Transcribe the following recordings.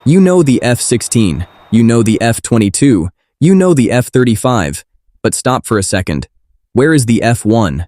You know the F-16, you know the F-22, you know the F-35, but stop for a second. Where is the F-1?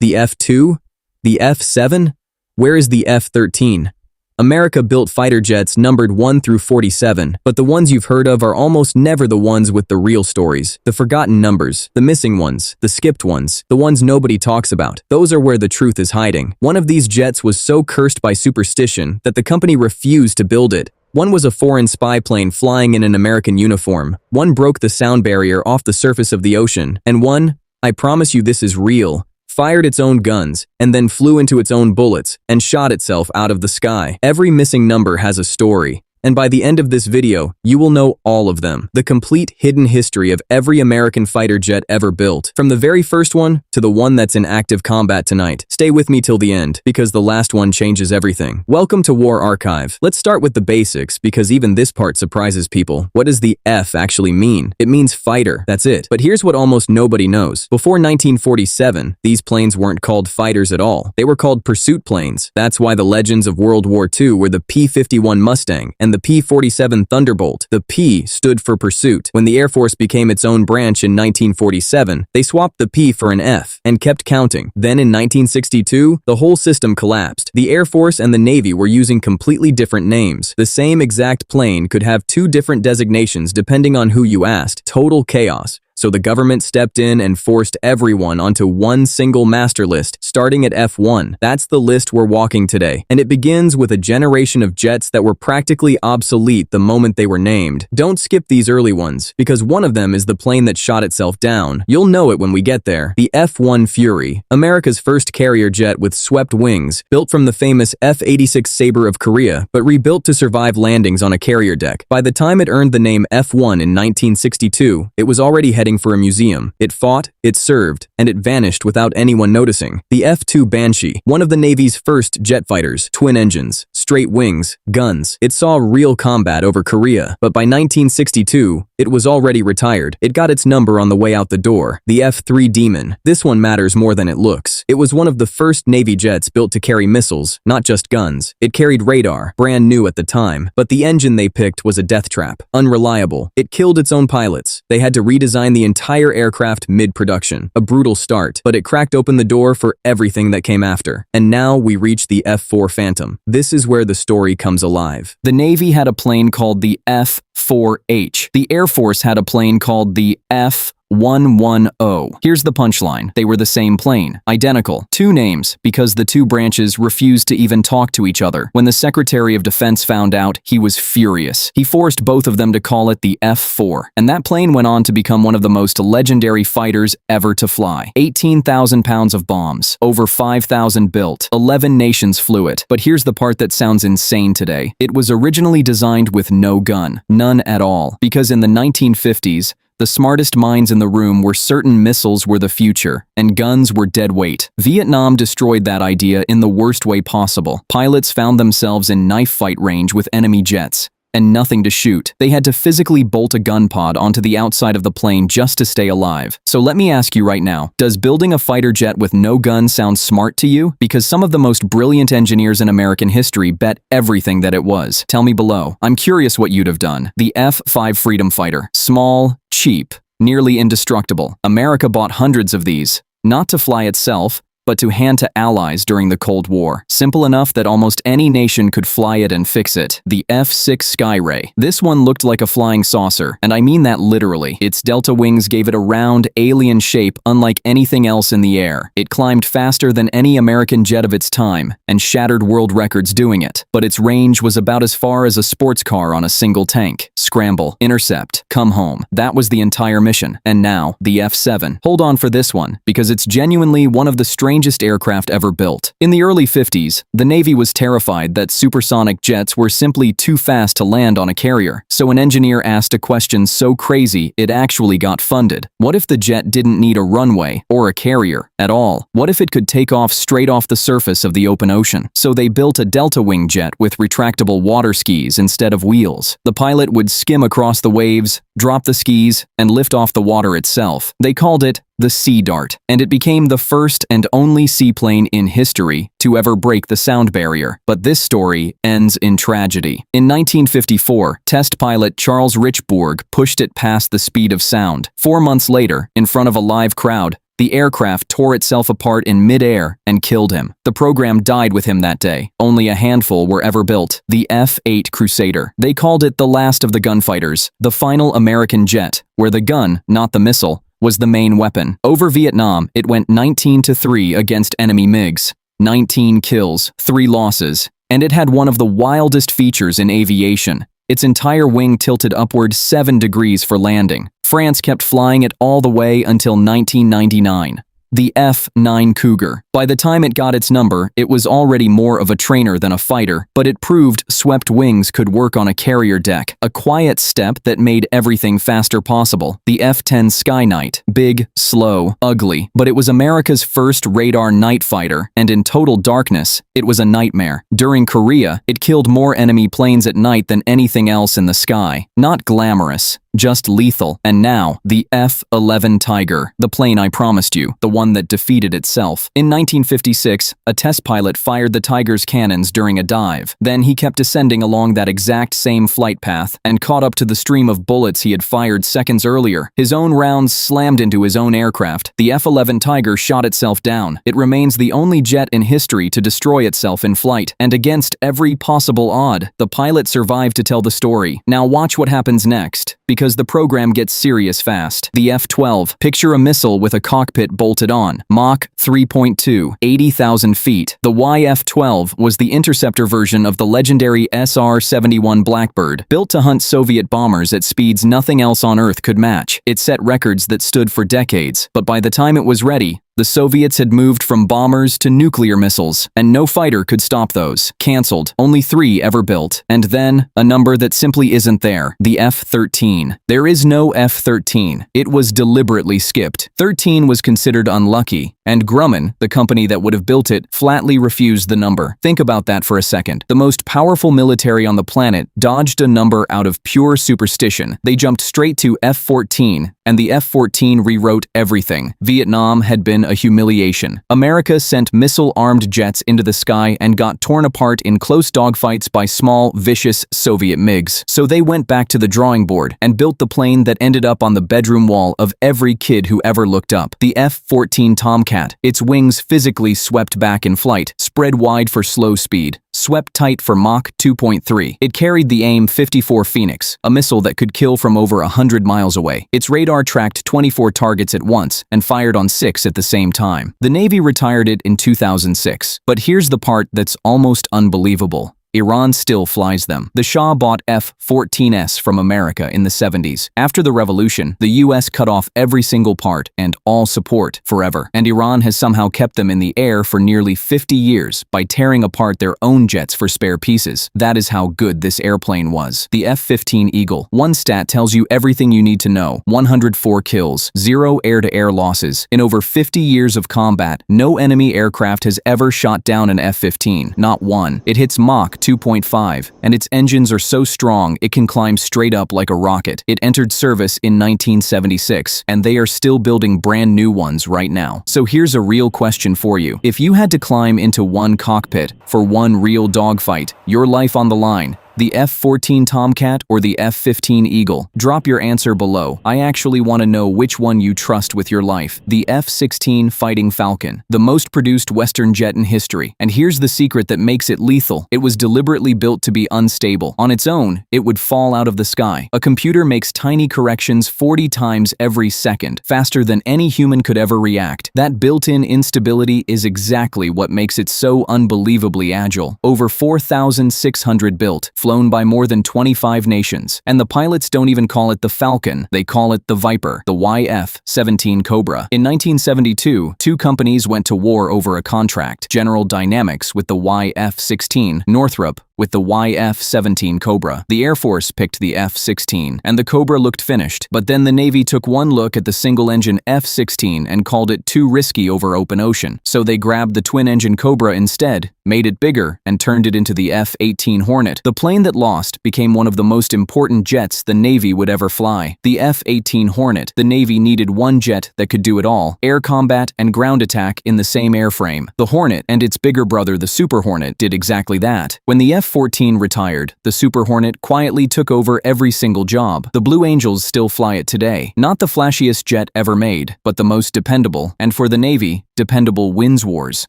The F-2? The F-7? Where is the F-13? America built fighter jets numbered 1 through 47, but the ones you've heard of are almost never the ones with the real stories, the forgotten numbers, the missing ones, the skipped ones, the ones nobody talks about. Those are where the truth is hiding. One of these jets was so cursed by superstition that the company refused to build it. One was a foreign spy plane flying in an American uniform. One broke the sound barrier off the surface of the ocean. And one, I promise you this is real, fired its own guns, and then flew into its own bullets and shot itself out of the sky. Every missing number has a story. And by the end of this video, you will know all of them. The complete hidden history of every American fighter jet ever built. From the very first one to the one that's in active combat tonight. Stay with me till the end, because the last one changes everything. Welcome to War Archive. Let's start with the basics, because even this part surprises people. What does the F actually mean? It means fighter, that's it. But here's what almost nobody knows. Before 1947, these planes weren't called fighters at all. They were called pursuit planes. That's why the legends of World War II were the P-51 Mustang and the P-47 Thunderbolt. The P stood for pursuit. When the Air Force became its own branch in 1947, they swapped the P for an F and kept counting. Then in 1962, the whole system collapsed. The Air Force and the Navy were using completely different names. The same exact plane could have two different designations depending on who you asked. Total chaos. So the government stepped in and forced everyone onto one single master list, starting at F-1. That's the list we're walking today. And it begins with a generation of jets that were practically obsolete the moment they were named. Don't skip these early ones, because one of them is the plane that shot itself down. You'll know it when we get there. The F-1 Fury, America's first carrier jet with swept wings, built from the famous F-86 Sabre of Korea, but rebuilt to survive landings on a carrier deck. By the time it earned the name F-1 in 1962, it was already heading for a museum. It fought, it served, and it vanished without anyone noticing. The F-2 Banshee, one of the Navy's first jet fighters, twin engines, straight wings, guns. It saw real combat over Korea, but by 1962, it was already retired. It got its number on the way out the door. The F-3 Demon. This one matters more than it looks. It was one of the first Navy jets built to carry missiles, not just guns. It carried radar, brand new at the time, but the engine they picked was a death trap. Unreliable. It killed its own pilots. They had to redesign the entire aircraft mid-production. A brutal start, but it cracked open the door for everything that came after. And now we reach the F-4 Phantom. This is where the story comes alive. The Navy had a plane called the F-4H. The Air Force had a plane called the F-110. Here's the punchline. They were the same plane. Identical. Two names, because the two branches refused to even talk to each other. When the Secretary of Defense found out, he was furious. He forced both of them to call it the F-4. And that plane went on to become one of the most legendary fighters ever to fly. 18,000 pounds of bombs. Over 5,000 built. 11 nations flew it. But here's the part that sounds insane today. It was originally designed with no gun. None at all. Because in the 1950s, the smartest minds in the room were certain missiles were the future, and guns were dead weight. Vietnam destroyed that idea in the worst way possible. Pilots found themselves in knife fight range with enemy jets, and nothing to shoot. They had to physically bolt a gun pod onto the outside of the plane just to stay alive. So let me ask you right now, does building a fighter jet with no gun sound smart to you? Because some of the most brilliant engineers in American history bet everything that it was. Tell me below. I'm curious what you'd have done. The F-5 Freedom Fighter. Small, cheap, nearly indestructible. America bought hundreds of these, not to fly itself, but to hand to allies during the Cold War. Simple enough that almost any nation could fly it and fix it. The F-6 Skyray. This one looked like a flying saucer, and I mean that literally. Its delta wings gave it a round, alien shape unlike anything else in the air. It climbed faster than any American jet of its time, and shattered world records doing it. But its range was about as far as a sports car on a single tank. Scramble, intercept, come home. That was the entire mission. And now, the F-7. Hold on for this one, because it's genuinely one of the strangest aircraft ever built. In the early 50s, the Navy was terrified that supersonic jets were simply too fast to land on a carrier, so an engineer asked a question so crazy it actually got funded. What if the jet didn't need a runway or a carrier at all? What if it could take off straight off the surface of the open ocean? So they built a delta wing jet with retractable water skis instead of wheels. The pilot would skim across the waves, drop the skis, and lift off the water itself. They called it the Sea Dart, and it became the first and only seaplane in history to ever break the sound barrier. But this story ends in tragedy. In 1954, test pilot Charles Richbourg pushed it past the speed of sound. 4 months later, in front of a live crowd, the aircraft tore itself apart in mid-air and killed him. The program died with him that day. Only a handful were ever built. The F-8 Crusader. They called it the last of the gunfighters, the final American jet, where the gun, not the missile, was the main weapon. Over Vietnam, it went 19-3 against enemy MiGs. 19 kills, 3 losses, and it had one of the wildest features in aviation. Its entire wing tilted upward 7 degrees for landing. France kept flying it all the way until 1999. The F-9 Cougar. By the time it got its number, it was already more of a trainer than a fighter, but it proved swept wings could work on a carrier deck, a quiet step that made everything faster possible. The F-10 Sky Knight. Big, slow, ugly, but it was America's first radar night fighter, and in total darkness, it was a nightmare. During Korea, it killed more enemy planes at night than anything else in the sky. Not glamorous, just lethal. And now, the F-11 Tiger, the plane I promised you, the one that defeated itself. In 1956, a test pilot fired the Tiger's cannons during a dive. Then he kept descending along that exact same flight path and caught up to the stream of bullets he had fired seconds earlier. His own rounds slammed into his own aircraft. The F-11 Tiger shot itself down. It remains the only jet in history to destroy itself in flight, and against every possible odd, the pilot survived to tell the story. Now watch what happens next, because the program gets serious fast. The F-12. Picture a missile with a cockpit bolted on. Mach 3.2, 80,000 feet. The YF-12 was the interceptor version of the legendary SR-71 Blackbird, built to hunt Soviet bombers at speeds nothing else on Earth could match. It set records that stood for decades, but by the time it was ready, the Soviets had moved from bombers to nuclear missiles, and no fighter could stop those. Cancelled. Only 3 ever built. And then, a number that simply isn't there. The F-13. There is no F-13. It was deliberately skipped. 13 was considered unlucky, and Grumman, the company that would have built it, flatly refused the number. Think about that for a second. The most powerful military on the planet dodged a number out of pure superstition. They jumped straight to F-14, and the F-14 rewrote everything. Vietnam had been a humiliation. America sent missile-armed jets into the sky and got torn apart in close dogfights by small, vicious Soviet MiGs. So they went back to the drawing board and built the plane that ended up on the bedroom wall of every kid who ever looked up. The F-14 Tomcat. Its wings physically swept back in flight, spread wide for slow speed, swept tight for Mach 2.3. It carried the AIM-54 Phoenix, a missile that could kill from over 100 miles away. Its radar tracked 24 targets at once and fired on 6 at the same time. The Navy retired it in 2006. But here's the part that's almost unbelievable. Iran still flies them. The Shah bought F-14s from America in the 70s. After the revolution, the US cut off every single part and all support forever. And Iran has somehow kept them in the air for nearly 50 years by tearing apart their own jets for spare pieces. That is how good this airplane was. The F-15 Eagle. One stat tells you everything you need to know. 104 kills, 0 air-to-air losses. In over 50 years of combat, no enemy aircraft has ever shot down an F-15. Not one. It hits Mach 2.5, and its engines are so strong it can climb straight up like a rocket. It entered service in 1976, and they are still building brand new ones right now. So here's a real question for you. If you had to climb into one cockpit for one real dogfight, your life on the line, the F-14 Tomcat or the F-15 Eagle? Drop your answer below. I actually want to know which one you trust with your life. The F-16 Fighting Falcon, the most produced Western jet in history. And here's the secret that makes it lethal. It was deliberately built to be unstable. On its own, it would fall out of the sky. A computer makes tiny corrections 40 times every second, faster than any human could ever react. That built-in instability is exactly what makes it so unbelievably agile. Over 4,600 built, flown by more than 25 nations. And the pilots don't even call it the Falcon, they call it the Viper, the YF-17 Cobra. In 1972, 2 companies went to war over a contract. General Dynamics with the YF-16, Northrop with the YF-17 Cobra. The Air Force picked the F-16, and the Cobra looked finished. But then the Navy took one look at the single-engine F-16 and called it too risky over open ocean. So they grabbed the twin-engine Cobra instead, made it bigger, and turned it into the F-18 Hornet. The plane that lost became one of the most important jets the Navy would ever fly. The F-18 Hornet, the Navy needed one jet that could do it all, air combat and ground attack in the same airframe. The Hornet and its bigger brother, the Super Hornet, did exactly that. When the F-14 retired, the Super Hornet quietly took over every single job. The Blue Angels still fly it today. Not the flashiest jet ever made, but the most dependable, and for the Navy, dependable wins wars.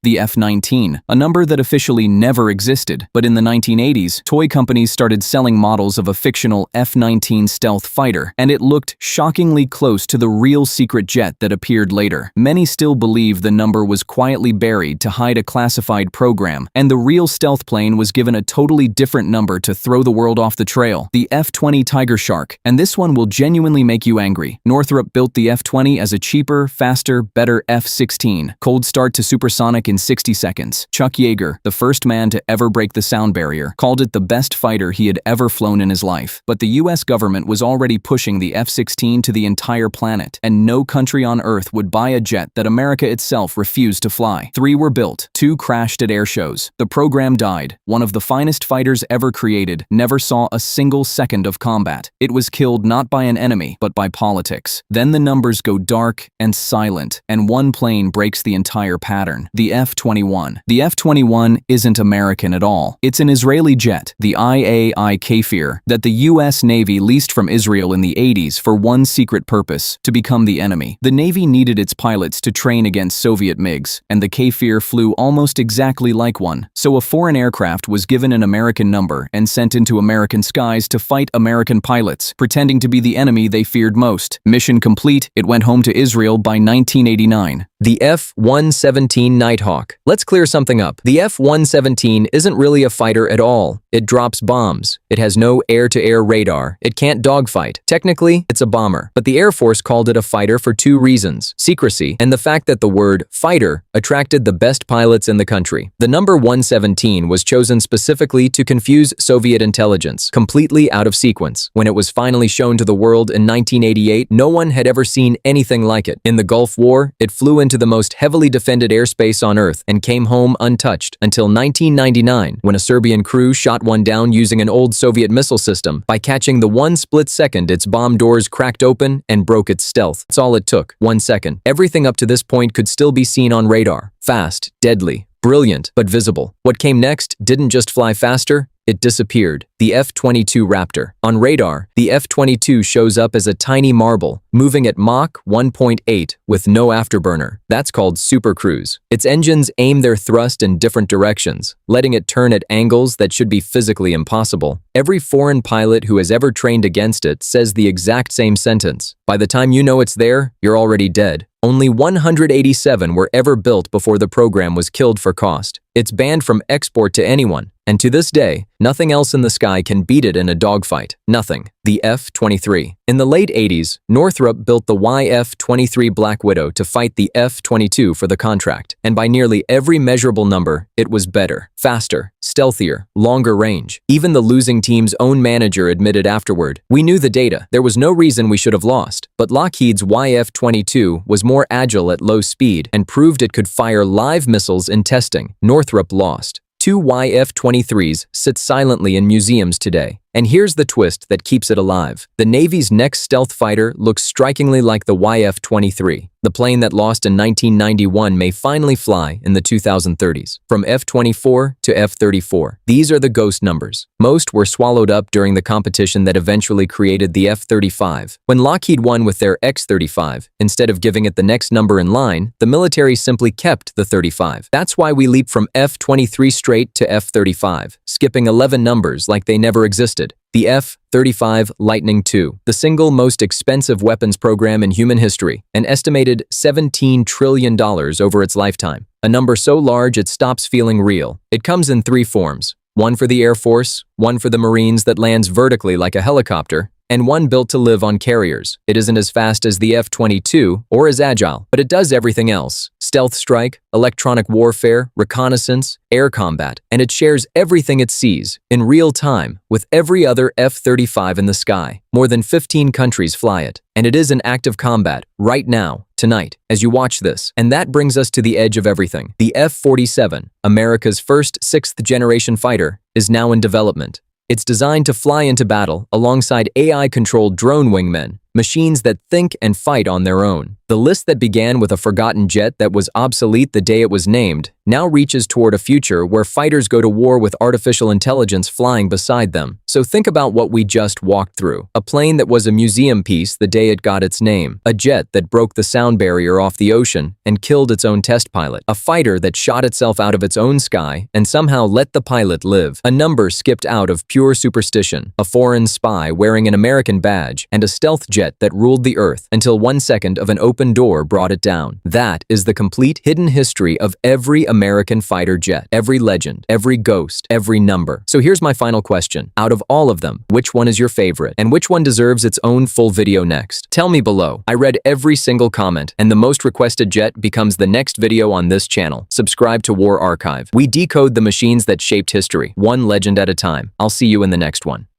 The F-19, a number that officially never existed, but in the 1980s, toy companies started selling models of a fictional F-19 stealth fighter, and it looked shockingly close to the real secret jet that appeared later. Many still believe the number was quietly buried to hide a classified program, and the real stealth plane was given a totally different number to throw the world off the trail, the F-20 Tiger Shark. And this one will genuinely make you angry. Northrop built the F-20 as a cheaper, faster, better F-16. Cold start to supersonic in 60 seconds. Chuck Yeager, the first man to ever break the sound barrier, called it the best fighter he had ever flown in his life. But the US government was already pushing the F-16 to the entire planet, and no country on Earth would buy a jet that America itself refused to fly. 3 were built, 2 crashed at air shows. The program died. One of the finest fighters ever created never saw a single second of combat. It was killed not by an enemy, but by politics. Then the numbers go dark and silent, and one plane breaks the entire pattern. The F-21. The F-21 isn't American at all. It's an Israeli jet, the IAI Kafir, that the US Navy leased from Israel in the 80s for one secret purpose: to become the enemy. The Navy needed its pilots to train against Soviet MiGs, and the Kafir flew almost exactly like one. So a foreign aircraft was given an American number and sent into American skies to fight American pilots, pretending to be the enemy they feared most. Mission complete, it went home to Israel by 1989. The F-117 Nighthawk. Let's clear something up. The F-117 isn't really a fighter at all. It drops bombs. It has no air-to-air radar. It can't dogfight. Technically, it's a bomber. But the Air Force called it a fighter for 2 reasons: secrecy and the fact that the word fighter attracted the best pilots in the country. The number 117 was chosen specifically to confuse Soviet intelligence, completely out of sequence. When it was finally shown to the world in 1988, no one had ever seen anything like it. In the Gulf War, it flew into the most heavily defended airspace on Earth and came home untouched until 1999, when a Serbian crew shot one down using an old Soviet missile system. By catching the one split second, its bomb doors cracked open and broke its stealth. That's all it took, 1 second. Everything up to this point could still be seen on radar. Fast, deadly, brilliant, but visible. What came next didn't just fly faster, it disappeared. The F-22 Raptor. On radar, the F-22 shows up as a tiny marble, moving at Mach 1.8 with no afterburner. That's called supercruise. Its engines aim their thrust in different directions, letting it turn at angles that should be physically impossible. Every foreign pilot who has ever trained against it says the exact same sentence: by the time you know it's there, you're already dead. Only 187 were ever built before the program was killed for cost. It's banned from export to anyone, and to this day, nothing else in the sky can beat it in a dogfight. Nothing. The F-23. In the late 80s, Northrop built the YF-23 Black Widow to fight the F-22 for the contract, and by nearly every measurable number, it was better, faster, stealthier, longer range. Even the losing team's own manager admitted afterward, "We knew the data. There was no reason we should have lost." But Lockheed's YF-22 was more agile at low speed and proved it could fire live missiles in testing. Northrop lost. 2 YF-23s sit silently in museums today. And here's the twist that keeps it alive. The Navy's next stealth fighter looks strikingly like the YF-23. The plane that lost in 1991 may finally fly in the 2030s. From F-24 to F-34. These are the ghost numbers. Most were swallowed up during the competition that eventually created the F-35. When Lockheed won with their X-35, instead of giving it the next number in line, the military simply kept the 35. That's why we leap from F-23 straight to F-35, skipping 11 numbers like they never existed. The F-35 Lightning II, the single most expensive weapons program in human history, an estimated $17 trillion over its lifetime. A number so large it stops feeling real. It comes in 3 forms. One for the Air Force, one for the Marines that lands vertically like a helicopter, and one built to live on carriers. It isn't as fast as the F-22 or as agile, but it does everything else. Stealth strike, electronic warfare, reconnaissance, air combat, and it shares everything it sees in real time with every other F-35 in the sky. More than 15 countries fly it, and it is in active combat right now, tonight, as you watch this. And that brings us to the edge of everything. The F-47, America's first sixth-generation fighter, is now in development. It's designed to fly into battle alongside AI-controlled drone wingmen, machines that think and fight on their own. The list that began with a forgotten jet that was obsolete the day it was named now reaches toward a future where fighters go to war with artificial intelligence flying beside them. So think about what we just walked through. A plane that was a museum piece the day it got its name. A jet that broke the sound barrier off the ocean and killed its own test pilot. A fighter that shot itself out of its own sky and somehow let the pilot live. A number skipped out of pure superstition. A foreign spy wearing an American badge and a stealth jet that ruled the earth until 1 second of an open door brought it down. That is the complete hidden history of every American fighter jet, every legend, every ghost, every number. So here's my final question. Out of all of them, which one is your favorite? And which one deserves its own full video next? Tell me below. I read every single comment, and the most requested jet becomes the next video on this channel. Subscribe to War Archive. We decode the machines that shaped history, one legend at a time. I'll see you in the next one.